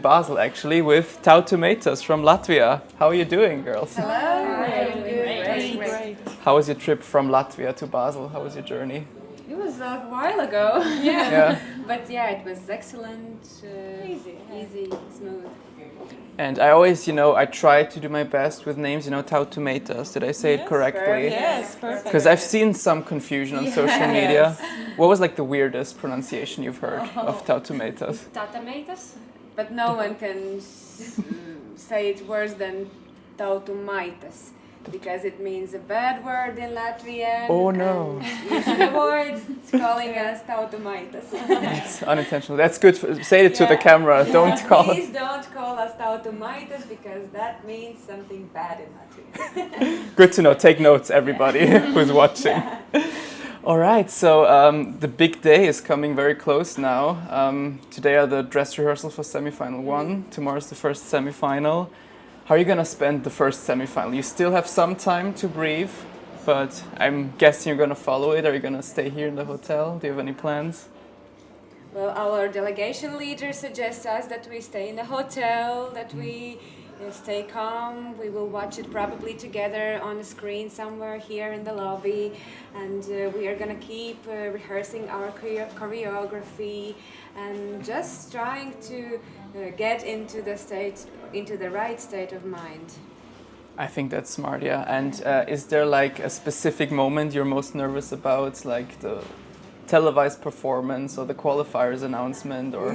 Basel actually with Tautumeitas from Latvia. How are you doing, girls? Hello. Great. How was your trip from Latvia to Basel? How was your journey? It was a while ago. Yeah. But yeah, it was excellent. Easy, smooth. And I always, I try to do my best with names, Tautumeitas. Did I say it correctly? Yes, perfect. Because I've seen some confusion on social media. What was like the weirdest pronunciation you've heard of Tautumeitas? Tautumeitas. But no one can say it worse than Tautumeitas. Because it means a bad word in Latvian. Oh no. You should avoid calling us Tautumeitas. It's unintentional. That's good. Say it to the camera. Don't call Please don't call us Tautumeitas because that means something bad in Latvian. Good to know. Take notes, everybody who's watching. All right. So the big day is coming very close now. Today are the dress rehearsal for semifinal 1. Tomorrow's the first semifinal. How are you going to spend the first semifinal? You still have some time to breathe, but I'm guessing you're going to follow it. Are you going to stay here in the hotel? Do you have any plans? Well, our delegation leader suggests us that we stay in the hotel, that we stay calm. We will watch it probably together on the screen somewhere here in the lobby. And we are going to keep rehearsing our choreography and just trying to get into the right state of mind. I think that's smart, yeah. And is there like a specific moment you're most nervous about, like the televised performance or the qualifiers announcement, or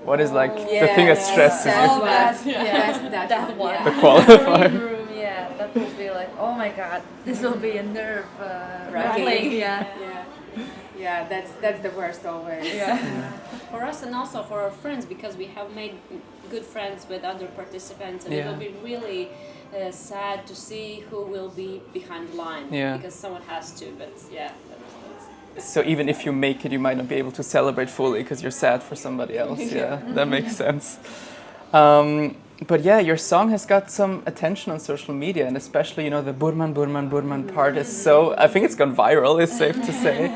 what is like the thing that stresses you? That one. The qualifier. Room, that will be like, oh my god, this will be a nerve Wracking. Yeah. That's the worst always. For us and also for our friends, because we have made good friends with other participants, and it will be really sad to see who will be behind the line, because someone has to, but So even if you make it, you might not be able to celebrate fully because you're sad for somebody else. Yeah, that makes sense. But yeah, your song has got some attention on social media, and especially, the Bur Man part is so, I think it's gone viral, it's safe to say.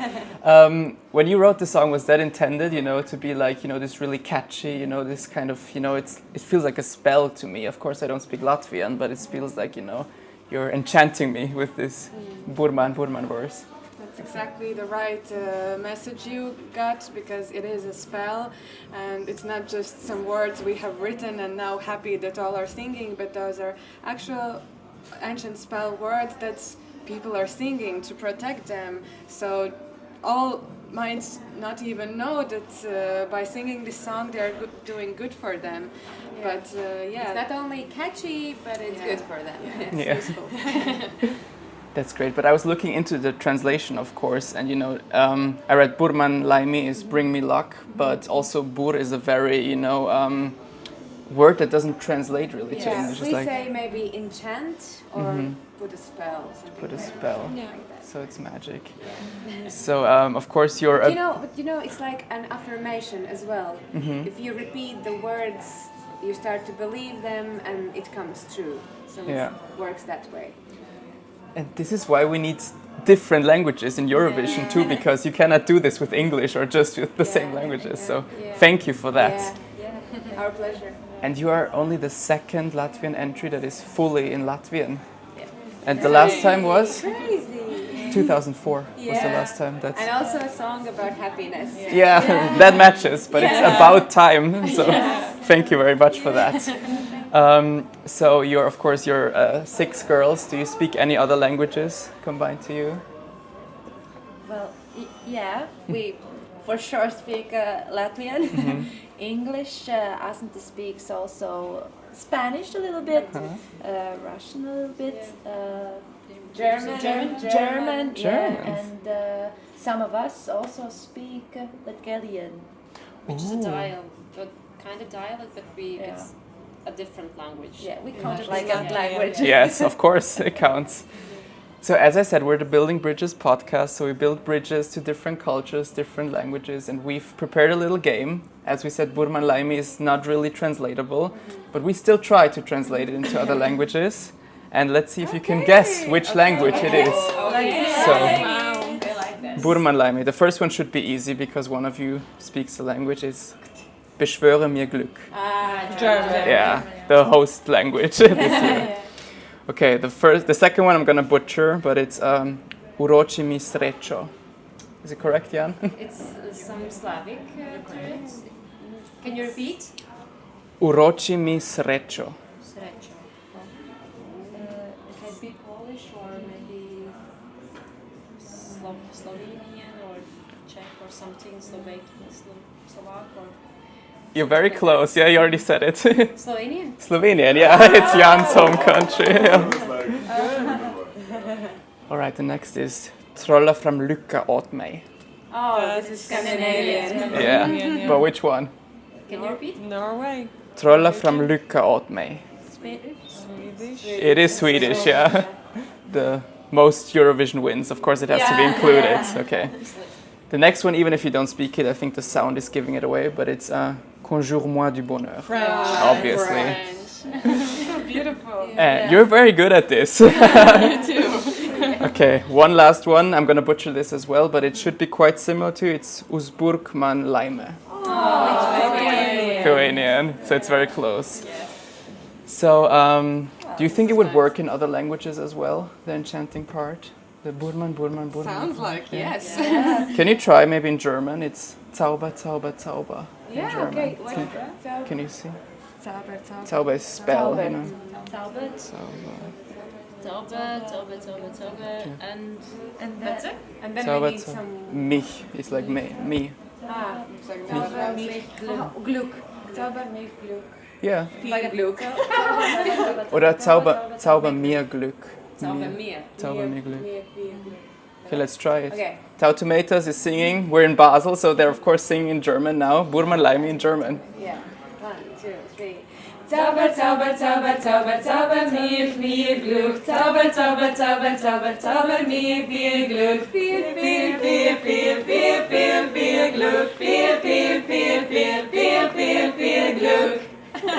When you wrote the song, was that intended, to be like, this really catchy, this kind of, it feels like a spell to me. Of course, I don't speak Latvian, but it feels like, you're enchanting me with this Bur Man verse. That's exactly the right message you got, because it is a spell, and it's not just some words we have written and now happy that all are singing, but those are actual ancient spell words that people are singing to protect them. So all might not even know that by singing this song they are doing good for them. But it's not only catchy, but it's good for them. Yeah. Useful. That's great, but I was looking into the translation, of course, and I read Bur Man Laimi is bring me luck, but also Bur is a very, word that doesn't translate really to English. We say maybe enchant or put a spell. Put a spell. Yeah. So it's magic. So of course you're. But it's like an affirmation as well. If you repeat the words, you start to believe them, and it comes true. So it works that way. And this is why we need different languages in Eurovision too, because you cannot do this with English or just with the same languages. So thank you for that. Yeah. Our pleasure. And you are only the second Latvian entry that is fully in Latvian. And the last time was? Crazy. 2004 was the last time. And also a song about happiness. Yeah, that matches, but it's about time. So thank you very much for that. So you're 6 girls. Do you speak any other languages combined to you? Well, we for sure speak Latvian, English. Asante speaks also Spanish a little bit, Russian a little bit, German, and some of us also speak Latgalian, which is a dialect, but it's a different language. Yeah, we count it like a language. Yes, of course, it counts. So as I said, we're the Building Bridges podcast, so we build bridges to different cultures, different languages, and we've prepared a little game. As we said, Bur Man Laimi is not really translatable, but we still try to translate it into other languages. And let's see if you can guess which language it is. So, I like this. Bur Man Laimi. The first one should be easy because one of you speaks the language. Is Beschwöre mir Glück. German. Yeah, the host language this year. Okay, the second one I'm gonna butcher, but it's Uroči mi srećo. Is it correct, Jan? It's some Slavic to it. Can you repeat? Uroči mi srećo. Srećo. It could be Polish or maybe Slovenian or Czech or something, Slovak or... You're very close. Yeah, you already said it. Slovenian? Slovenian, yeah. It's Jan's home country. All right, the next is Trolla from Lycka åt mig. Oh, this is Scandinavian. Yeah, but which one? Can you repeat? Norway. Trolla from Lycka åt mig. Swedish. It is Swedish, yeah. The most Eurovision wins. Of course, it has to be included. Okay. The next one, even if you don't speak it, I think the sound is giving it away, but it's Conjure-moi du bonheur. French. Obviously. So beautiful. And you're very good at this. Me too. Okay, one last one. I'm gonna butcher this as well, but it should be quite similar to it's Bur Man Laimi. Lithuanian, so it's very close. So, do you think it would work in other languages as well, the enchanting part? The Burman. Sounds like yes. Can you try maybe in German? It's Zauber, Zauber, Zauber. in Yeah, German. okay. What is that? Can you see? Zauber. Zauber is spell, you know. Taubet, Zauber. Taubet, and that's it? And then Zauber, we need Zauber. some... Mich is like me. Ah, It's like Zauber mich Glück. Zauber mich Glück. Yeah. Viel Glück. Oder Zauber mir Glück. Zauber mir. Zauber mir Glück. Mir Glück. Okay, let's try it. Okay. Tautumeitas is singing. We're in Basel, so they're of course singing in German now. Bur Man Laimi in German. Yeah. 1, 2, 3. Zauber, Zauber, Zauber, Zauber, Zauber mir viel Glück. Zauber, Zauber, Zauber, Zauber, Zauber mir viel Glück. Viel Glück. Viel Glück.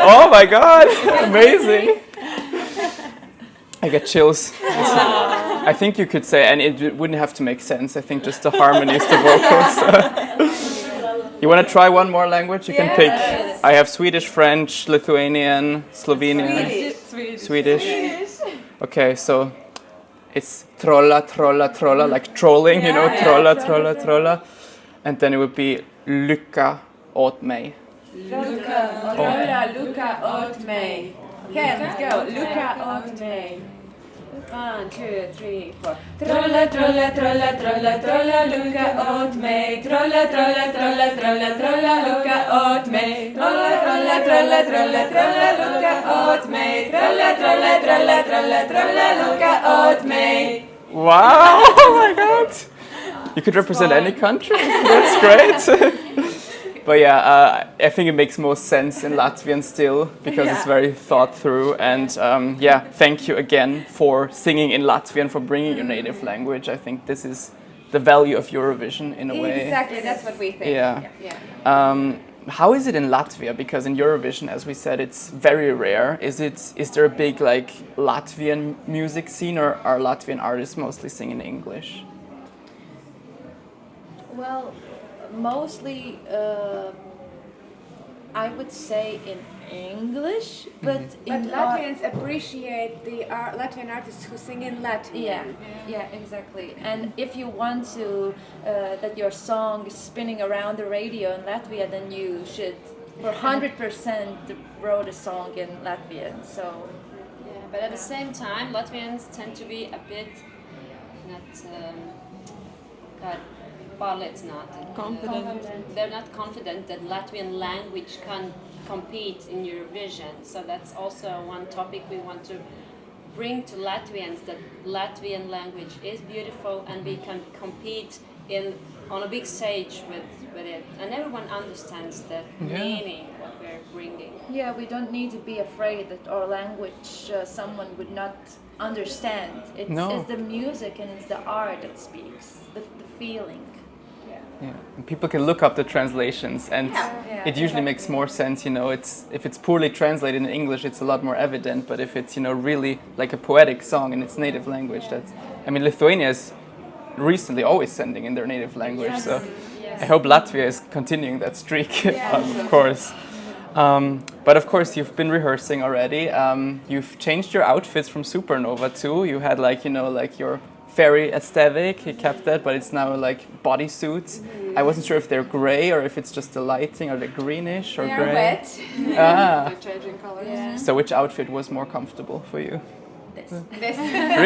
Oh my god! Amazing! I get chills. I think you could say, and it wouldn't have to make sense. I think just the harmonies, the vocals. You want to try one more language? You can pick. I have Swedish, French, Lithuanian, Slovenian, Swedish. Okay, so it's trolla, trolla, trolla, like trolling, you know, trolla, trolla, trolla. And then it would be lycka åt mig. Luca åt mig. Okay, let's go. Luca åt mig. 1, 2, 3, 4. Trolla, trolla, trolla, trolla, trolla, Luca åt mig. Trolla, trolla, trolla, trolla, trolla, Luca åt mig. Trolla, trolla, trolla, trolla, trolla, Luca åt mig. Trolla, trolla, trolla, trolla, trolla, Luca åt mig. Wow! Oh my god! You could represent any country. That's great. But yeah, I think it makes most sense in Latvian still because it's very thought through. And yeah, thank you again for singing in Latvian, for bringing your native language. I think this is the value of Eurovision in a way. Exactly, that's what we think. Yeah. How is it in Latvia? Because in Eurovision, as we said, it's very rare. Is there a big like Latvian music scene, or are Latvian artists mostly singing in English? Well, mostly I would say in English, but But Latvians appreciate the Latvian artists who sing in Latvian. yeah, exactly. And if you want to that your song is spinning around the radio in Latvia, then you should for 100% wrote a song in Latvian. So Yeah, but at the same time, Latvians tend to be a bit Confident. They're not confident that Latvian language can compete in Eurovision. So that's also one topic we want to bring to Latvians, that Latvian language is beautiful and we can compete on a big stage with it. And everyone understands the meaning what we're bringing. yeah, we don't need to be afraid that our language someone would not understand. It's the music and it's the art that speaks, the feeling. Yeah, and people can look up the translations, and it usually makes more sense. You know, if it's poorly translated in English, it's a lot more evident. But if it's really like a poetic song in its native language, Lithuania is recently always sending in their native language. So I hope Latvia is continuing that streak, of course. But of course, you've been rehearsing already. You've changed your outfits from Supernova too. You had like, you know, like your fairy aesthetic, you kept that, but it's now like bodysuits. I wasn't sure if they're gray or if it's just the lighting, or they're greenish or They gray. are wet. Ah. They're changing colors. Yeah. So which outfit was more comfortable for you? This.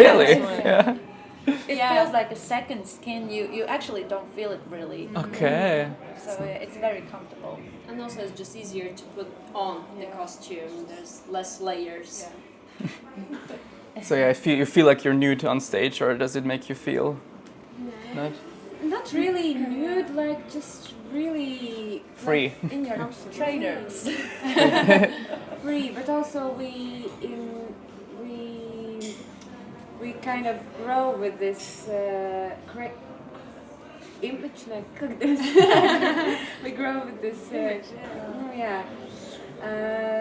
Really? Yeah. It feels like a second skin. You actually don't feel it really. Okay. So it's very comfortable. And also it's just easier to put on the costume. There's less layers. So yeah, you feel like you're nude on stage, or does it make you feel? No. Not really nude, like just really Free. like, in your Trainers. free, but also we kind of grow with this image, like this. We grow with this.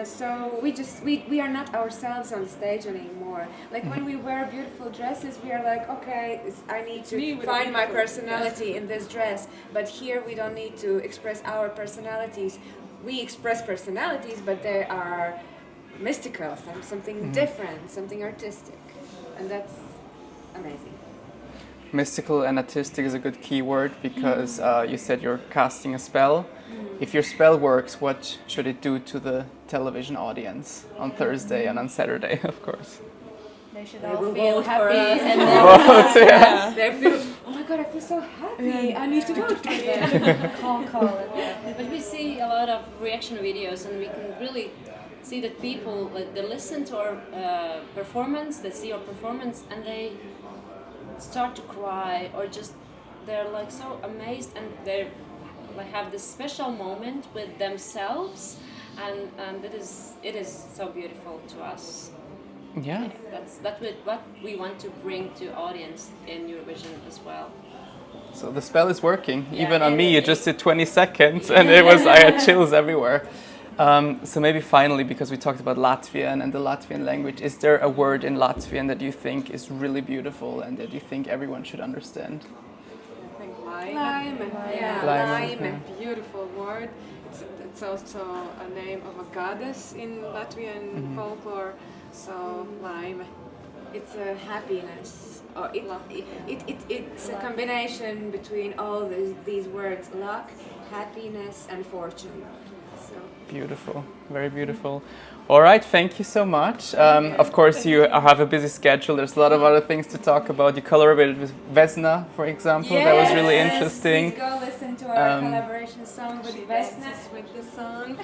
So we are not ourselves on stage anymore. Like when we wear beautiful dresses, we are like, okay, I need to find my personality in this dress. But here we don't need to express our personalities. We express personalities, but they are mystical, something different, something artistic, and that's amazing. Mystical and artistic is a good keyword, because you said you're casting a spell. If your spell works, what should it do to the television audience on Thursday and on Saturday, of course? They should They all will feel vote for happy us. and Vote, yeah. They feel, oh my god, I feel so happy. I need to vote for them. call it. But we see a lot of reaction videos, and we can really see that people, like, they listen to our performance, they see our performance, and they start to cry, or just they're like so amazed, and they like have this special moment with themselves, and it is so beautiful to us. Yeah. That's what we want to bring to audience in Eurovision as well. So the spell is working. Yeah, Even on it me, you is. just did 20 seconds, and I had chills everywhere. So maybe finally, because we talked about Latvian and the Latvian language, is there a word in Latvian that you think is really beautiful and that you think everyone should understand? I think Laime. Laime. Yeah, Laime, Laime. yeah. Beautiful word. It's also a name of a goddess in Latvian folklore. So Laime. It's a happiness. Or it's a combination between all these words: luck, happiness, and fortune. So. Beautiful, very beautiful. All right, thank you so much. Of course, you have a busy schedule. There's a lot of other things to talk about. You collaborated with Vesna, for example. That was really interesting. Please go listen to our collaboration song with Vesna. With the song.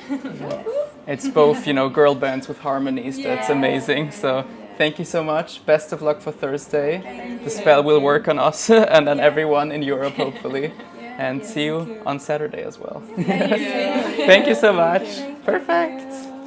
It's both, you know, girl bands with harmonies. That's amazing. So thank you so much. Best of luck for Thursday. The spell will work on us and on everyone in Europe, hopefully. And see you on Saturday as well. Thank you so much. Perfect.